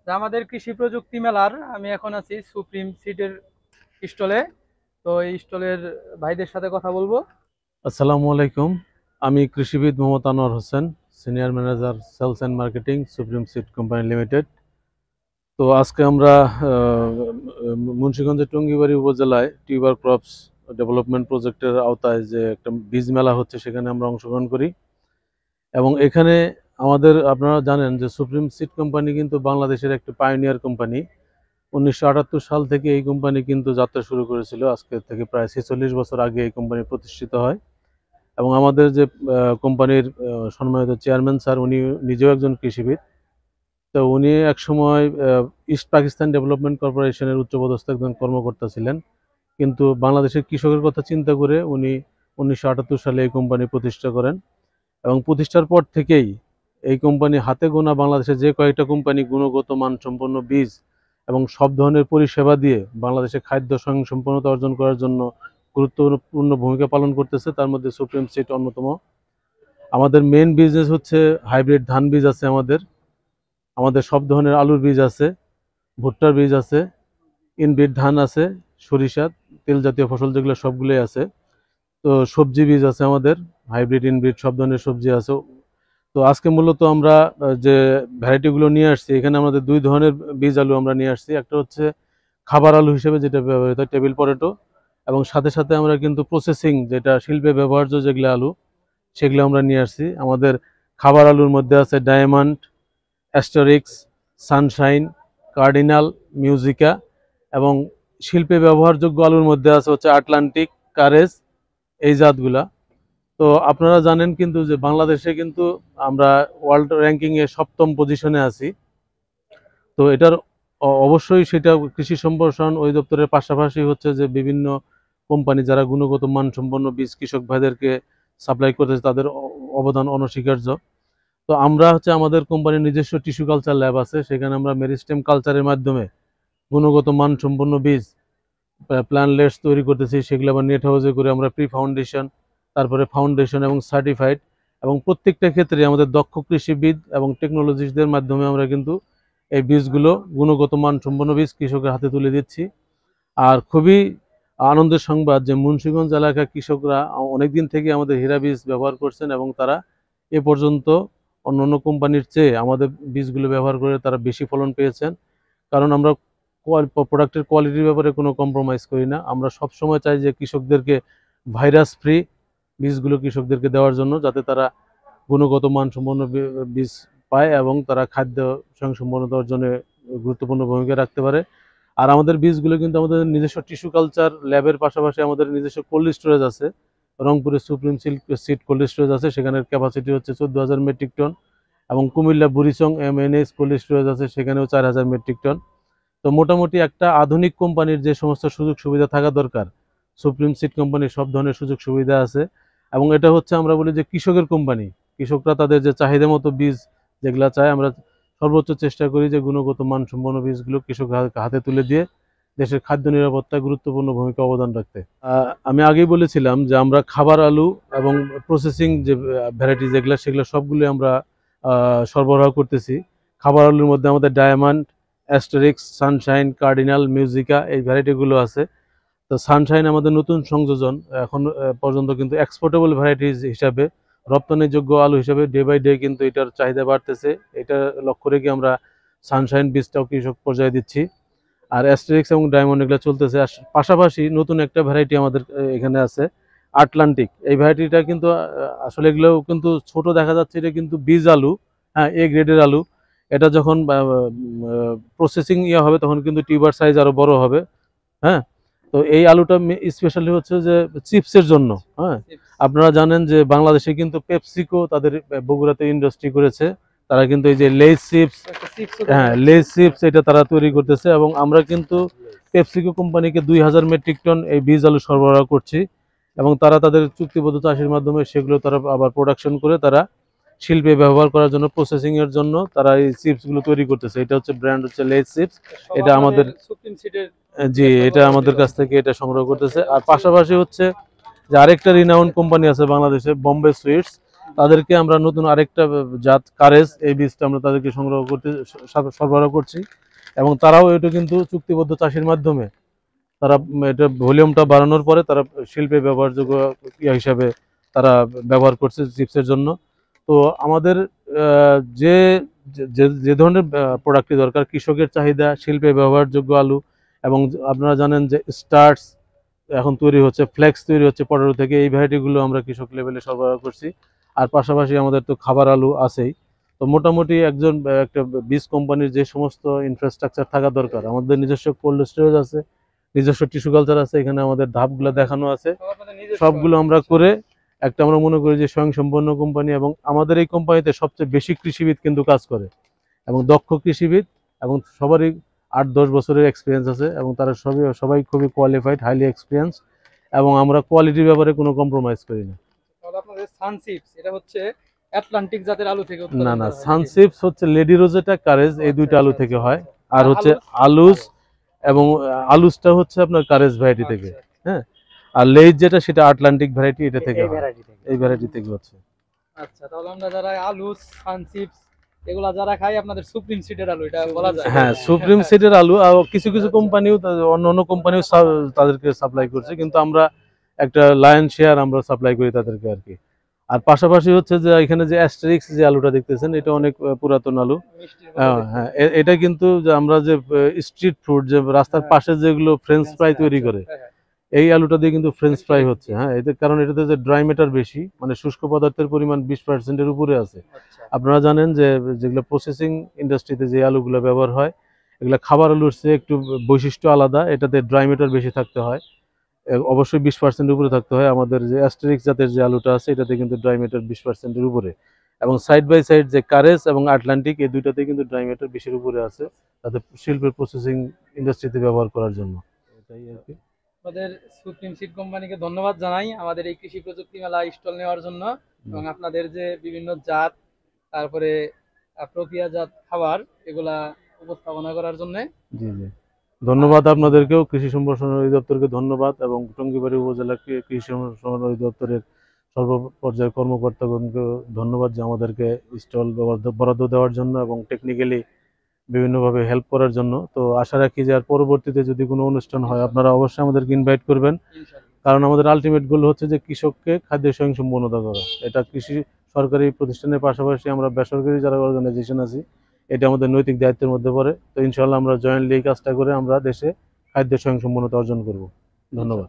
তা আমাদের কৃষি প্রযুক্তি মেলার আমি এখন আছি সুপ্রিম সিডের স্টলে। তো এই স্টলের ভাইদের সাথে কথা বলবো। আসসালামু আলাইকুম। আমি কৃষিবিদ Mohammad Anwar Hossain, senior manager sales and marketing, supreme seed company limited. তো আজকে আমরা মুন্সিগঞ্জের টঙ্গিবাড়ি উপজেলায় টিউবার ক্রপস ডেভেলপমেন্ট প্রজেক্টের আওতায় যে একটা বীজ মেলা হচ্ছে, সেখানে আমরা অংশগ্রহণ করি। এবং এখানে আপনারা জানেন যে সুপ্রিম সিড কোম্পানি কিন্তু বাংলাদেশের একটি পায়োনিয়ার কোম্পানি। 1978 সাল থেকে এই কোম্পানি কিন্তু যাত্রা শুরু করেছিল। আজকে থেকে প্রায় 46 বছর আগে এই কোম্পানি প্রতিষ্ঠিত হয়। এবং আমাদের যে কোম্পানির সম্মানিত চেয়ারম্যান স্যার, উনি নিজেও একজন কৃষিবিদ। তো উনি একসময় ইস্ট পাকিস্তান ডেভেলপমেন্ট কর্পোরেশনের উচ্চপদস্থ একজন কর্মকর্তা ছিলেন, কিন্তু বাংলাদেশের কৃষকের কথা চিন্তা করে উনি 1978 সালে এই কোম্পানি প্রতিষ্ঠা করেন। এবং প্রতিষ্ঠার পর থেকেই এই কোম্পানি হাতে গোনা বাংলাদেশের যে কয়েকটা কোম্পানি গুণগত মানসম্পন্ন বীজ এবং সব ধরনের পরিষেবা দিয়ে বাংলাদেশে খাদ্য স্বয়ংসম্পূর্ণতা অর্জন করার জন্য গুরুত্বপূর্ণ ভূমিকা পালন করতেছে, তার মধ্যে সুপ্রিম সিড অন্যতম। আমাদের মেন বিজনেস হচ্ছে হাইব্রিড ধান বীজ আছে, আমাদের আমাদের সব ধরনের আলুর বীজ আছে, ভুট্টার বীজ আছে, ইনব্রিড ধান আছে, সরিষা, তেল জাতীয় ফসল যেগুলো সবগুলোই আছে। তো সবজি বীজ আছে আমাদের, হাইব্রিড ইনব্রিড সব ধরনের সবজি আছে। তো আজকে মূলত আমরা যে ভ্যারাইটিগুলো নিয়ে আসছি, এখানে আমাদের দুই ধরনের বীজ আলু আমরা নিয়ে আসছি। একটা হচ্ছে খাবার আলু হিসেবে যেটা ব্যবহৃত হয়, টেবিল পটেটো। এবং সাথে সাথে আমরা কিন্তু প্রসেসিং, যেটা শিল্পে ব্যবহার্য যেগুলো আলু, সেগুলো আমরা নিয়ে আসছি। আমাদের খাবার আলুর মধ্যে আছে ডায়মন্ড, অ্যাস্টারিক্স, সানশাইন, কার্ডিনাল, মিউজিকা। এবং শিল্পে ব্যবহারযোগ্য আলুর মধ্যে আছে হচ্ছে আটলান্টিক, কারেজ, এই জাতগুলা। তো আপনারা জানেন কিন্তু যে বাংলাদেশে কিন্তু আমরা ওয়ার্ল্ড র্যাঙ্কিংয়ে 7ম পজিশনে আছি। তো এটার অবশ্যই সেটা কৃষি সম্প্রসারণ অধিদপ্তরের পাশাপাশি হচ্ছে যে বিভিন্ন কোম্পানি যারা গুণগত মানসম্পন্ন বীজ কৃষক ভাইদেরকে সাপ্লাই করতেছে, তাদের অবদান অনস্বীকার্য। তো আমরা হচ্ছে আমাদের কোম্পানির নিজস্ব টিস্যু কালচার ল্যাব আছে, সেখানে আমরা মেরিস্টেম কালচারের মাধ্যমে গুণগত মানসম্পন্ন বীজ প্ল্যানলেটস তৈরি করতেছি। সেগুলো আবার নেট হাউসে করে আমরা প্রি ফাউন্ডেশন, তারপরে ফাউন্ডেশন এবং সার্টিফাইড, এবং প্রত্যেকটা ক্ষেত্রে আমাদের দক্ষ কৃষিবিদ এবং টেকনোলজিস্টদের মাধ্যমে আমরা কিন্তু এই বীজগুলো, গুণগত মানসম্পন্ন বীজ কৃষকের হাতে তুলে দিচ্ছি। আর খুবই আনন্দের সংবাদ যে মুন্সিগঞ্জ এলাকার কৃষকরা অনেকদিন থেকে আমাদের হীরা বীজ ব্যবহার করছেন, এবং তারা এ পর্যন্ত অন্যান্য কোম্পানির চেয়ে আমাদের বীজগুলো ব্যবহার করে তারা বেশি ফলন পেয়েছেন। কারণ আমরা প্রোডাক্টের কোয়ালিটির ব্যাপারে কোনো কম্প্রোমাইজ করি না। আমরা সবসময় চাই যে কৃষকদেরকে ভাইরাস ফ্রি বীজগুলো কৃষকদেরকে দেওয়ার জন্য, যাতে তারা গুণগত মানসম্পন্ন বীজ পায় এবং তারা খাদ্য স্বয়ংসম্পূর্ণতা অর্জনে গুরুত্বপূর্ণ ভূমিকা রাখতে পারে। আর আমাদের বীজগুলো কিন্তু আমাদের নিজস্ব টিস্যু কালচার ল্যাবের পাশাপাশি আমাদের নিজস্ব কোল্ড স্টোরেজ আছে। রংপুরে সুপ্রিম সিড কোল্ড স্টোরেজ আছে, সেখানের ক্যাপাসিটি হচ্ছে 14,000 মেট্রিক টন। এবং Comilla Burichang MNS cold storage আছে, সেখানেও 4,000 মেট্রিক টন। তো মোটামুটি একটা আধুনিক কোম্পানির যে সমস্ত সুযোগ সুবিধা থাকা দরকার, সুপ্রিম সিড কোম্পানির সব ধরনের সুযোগ সুবিধা আছে। এবং এটা হচ্ছে আমরা বলি যে কৃষকের কোম্পানি। কৃষকরা তাদের যে চাহিদা মতো বীজ যেগুলা চায়, আমরা সর্বোচ্চ চেষ্টা করি যে গুণগত মানসম্পন্ন বীজগুলো কৃষক হাতে তুলে দিয়ে দেশের খাদ্য নিরাপত্তায় গুরুত্বপূর্ণ ভূমিকা অবদান রাখতে। আমি আগেই বলেছিলাম যে আমরা খাবার আলু এবং প্রসেসিং যে ভ্যারাইটি যেগুলো, সেগুলো সবগুলো আমরা সরবরাহ করতেছি। খাবার আলুর মধ্যে আমাদের ডায়মন্ড, অ্যাস্টারিক্স, সানশাইন, কার্ডিনাল, মিউজিকা এই ভ্যারাইটিগুলো আছে। তো সানশাইন আমাদের নতুন সংযোজন, এখন পর্যন্ত কিন্তু এক্সপোর্টেবল ভ্যারাইটিস হিসাবে, রপ্তানিযোগ্য আলু হিসাবে ডে বাই ডে কিন্তু এটার চাহিদা বাড়তেছে। এটা লক্ষ্য রেখে আমরা সানশাইন বীজটাও কৃষক পর্যায়ে দিচ্ছি। আর অ্যাস্টেরিক্স এবং ডায়মন্ড এগুলো চলতেছে। আর পাশাপাশি নতুন একটা ভ্যারাইটি আমাদের এখানে আছে, আটলান্টিক। এই ভ্যারাইটিটা কিন্তু আসলে এগুলো কিন্তু ছোট দেখা যাচ্ছে, এটা কিন্তু বীজ আলু, হ্যাঁ, এ গ্রেডের আলু। এটা যখন প্রসেসিং হবে তখন কিন্তু টিউবার সাইজ আরো বড় হবে। হ্যাঁ। তো এই আলুটা স্পেশালি হচ্ছে যে চিপসের জন্য। হ্যাঁ, আপনারা জানেন যে বাংলাদেশে কিন্তু পেপসিকো তাদের বগুড়াতে ইন্ডাস্ট্রি করেছে। তারা কিন্তু এই যে লেজ চিপস, হ্যাঁ, লেজ চিপস এটা তারা তৈরি করতেছে। এবং আমরা কিন্তু পেপসিকো কোম্পানিকে 2,000 মেট্রিক টন এই বীজ আলু সরবরাহ করছি। এবং তারা তাদের চুক্তিবদ্ধ চাষের মাধ্যমে সেগুলো তারা আবার প্রোডাকশন করে তারা শিল্পে ব্যবহার করার জন্য, প্রসেসিং এর জন্য তারা এই চিপস গুলো তৈরি করতেছে। এটা হচ্ছে ব্র্যান্ড, হচ্ছে লেজ চিপস। এটা আমাদের সুপ্রিম সিডের জি, এটা আমাদের কাছ থেকে এটা সংগ্রহ করতেছে। আর পাশাপাশি হচ্ছে যে আরেকটা রিনাউন্ড কোম্পানি আছে বাংলাদেশে, বোম্বে সুইটস। তাদেরকে আমরা নতুন আরেকটা জাত কারেজ, এই বীজটা আমরা তাদেরকে সংগ্রহ করতে সরবরাহ করছি। এবং তারাও এটা কিন্তু চুক্তিবদ্ধ চাষের মাধ্যমে তারা এটা ভলিউমটা বাড়ানোর পরে তারা শিল্পে ব্যবহারযোগ্য হিসাবে তারা ব্যবহার করছে চিপসের জন্য। তো আমাদের যে যে যে ধরনের প্রোডাক্টটি দরকার, কৃষকের চাহিদা, শিল্পে ব্যবহারযোগ্য আলু, এবং আপনারা জানেন যে স্টার্স এখন তৈরি হচ্ছে, ফ্লেক্স তৈরি হচ্ছে পটেটো থেকে, এই ভ্যারাইটিগুলো আমরা কৃষক লেভেলে সরবরাহ করছি। আর পাশাপাশি আমাদের তো খাবার আলু আছেই। তো মোটামুটি একটা বীজ কোম্পানির যে সমস্ত ইনফ্রাস্ট্রাকচার থাকা দরকার, আমাদের নিজস্ব কোল্ড স্টোরেজ আছে, নিজস্ব টিস্যু কালচার আছে, এখানে আমাদের ধাপগুলো দেখানো আছে, সব আপনাদের নিজস্ব। সবগুলো আমরা করে একটা আমরা মনে করি যে স্বয়ংসম্পন্ন কোম্পানি। এবং আমাদের এই কোম্পানিতে সবচেয়ে বেশি কৃষিবিদ কিন্তু কাজ করে, এবং দক্ষ কৃষিবিদ, এবং সবারই 8-10 বছরের এক্সপিরিয়েন্স আছে, এবং তারা সবাই খুবই কোয়ালিফাইড, হাইলি এক্সপিরিয়েন্স, এবং আমরা কোয়ালিটির ব্যাপারে কোনো কম্প্রোমাইজ করি না। তাহলে আপনাদের সানচিপস এটা হচ্ছে আটলান্টিক জাতের আলু থেকে না উৎপাদন না, করা হয় নাকি? সানচিপস হচ্ছে লেডি রোজেটা, কারেজ, এই দুইটা আলু আচ্ছা, থেকে আচ্ছা, হয়। আচ্ছা। আর হচ্ছে আলুস, এবং আলুসটা হচ্ছে আপনার কারেজ ভ্যারাইটি থেকে। আচ্ছা, হ্যাঁ, আর লেজ যেটা সেটা আটলান্টিক ভ্যারাইটি, এটা থেকে এই হয়, ভ্যারাইটি থেকে। এই ভ্যারাইটি থেকে হচ্ছে। আচ্ছা, তাহলে আমরা যারা আলু সানচিপস এগুলা যারা খাই আপনাদের সুপ্রিম সিডের আলু এটা বলা যায়। হ্যাঁ, সুপ্রিম সিডের আলু, আর কিছু কিছু কোম্পানিও, অন্য অন্য কোম্পানিও তাদেরকে সাপ্লাই করছে, কিন্তু আমরা একটা লায়ন শেয়ার আমরা সাপ্লাই করি তাদেরকে আর কি। আর পাশাপাশি হচ্ছে যে এখানে যে অ্যাস্টেরিক্স যে আলুটা দেখতেছেন, এটা অনেক পুরাতন আলু। মিষ্টির মতো দেখতে। হ্যাঁ, এটা কিন্তু যে আমরা যে স্ট্রিট ফুড, যে রাস্তার পাশে যেগুলো ফ্রেঞ্চ ফ্রাই তৈরি করে, হ্যাঁ, হ্যাঁ। এই আলুটা দিয়ে কিন্তু ফ্রেঞ্চ ফ্রাই হচ্ছে। হ্যাঁ, এতে কারণ এটাতে যে ড্রাই ম্যাটার বেশি, মানে শুষ্ক পদার্থের পরিমাণ 20%-এর উপরে আছে। আচ্ছা, আপনারা জানেন যে যেগুলো প্রসেসিং ইন্ডাস্ট্রিতে যে আলুগুলো ব্যবহার হয়, এগুলো খাবার আলুর চেয়ে একটু বৈশিষ্ট্য আলাদা, এটাতে ড্রাই ম্যাটার বেশি থাকতে হয়, অবশ্যই 20% উপরে থাকতে হয়। আমাদের যে অ্যাস্টেরিক্স জাতের যে আলুটা আছে, এটাতে কিন্তু ড্রাই ম্যাটার 20%-এর উপরে, এবং সাইড বাই সাইড যে কারেজ এবং আটলান্টিক, এই দুইটাতে কিন্তু ড্রাই ম্যাটার বেশির উপরে আছে, তাদের শিল্পের প্রসেসিং ইন্ডাস্ট্রিতে ব্যবহার করার জন্য। এটাই আর কি। আমাদের সুপ্রিম সিড কোম্পানিকে ধন্যবাদ জানাই আমাদের এই কৃষি প্রযুক্তি মেলা স্টল নেওয়ার জন্য, এবং আপনাদের যে বিভিন্ন জাত, তারপরে প্রক্রিয়াজাত খাবার এগুলা উপস্থাপনা করার জন্য। জি জি, ধন্যবাদ আপনাদেরকেও, কৃষি সম্প্রসারণ অধিদপ্তরকে ধন্যবাদ, এবং টঙ্গীবাড়ি উপজেলা কৃষি সম্প্রসারণ অধিদপ্তরের সর্বপর্যায়ের কর্মকর্তাগণকে ধন্যবাদ যে আমাদেরকে স্টল বরাদ্দ দেওয়ার জন্য এবং টেকনিক্যালি বিভিন্নভাবে হেল্প করার জন্য। তো আশা রাখি যে আর পরবর্তীতে যদি কোনো অনুষ্ঠান হয়, আপনারা অবশ্যই আমাদেরকে ইনভাইট করবেন, ইনশাআল্লাহ। কারণ আমাদের আলটিমেট গোল হচ্ছে যে কৃষককে খাদ্য স্বয়ংসম্পূর্ণতা করা। এটা কৃষি সরকারি প্রতিষ্ঠানের পাশাপাশি আমরা বেসরকারি যারা অর্গানাইজেশন আছি, এটা আমাদের নৈতিক দায়িত্বের মধ্যে পড়ে। তো ইনশাআল্লাহ আমরা জয়েন্টলি এই কাজটা করে আমরা দেশে খাদ্য স্বয়ংসম্পূর্ণতা অর্জন করব। ধন্যবাদ।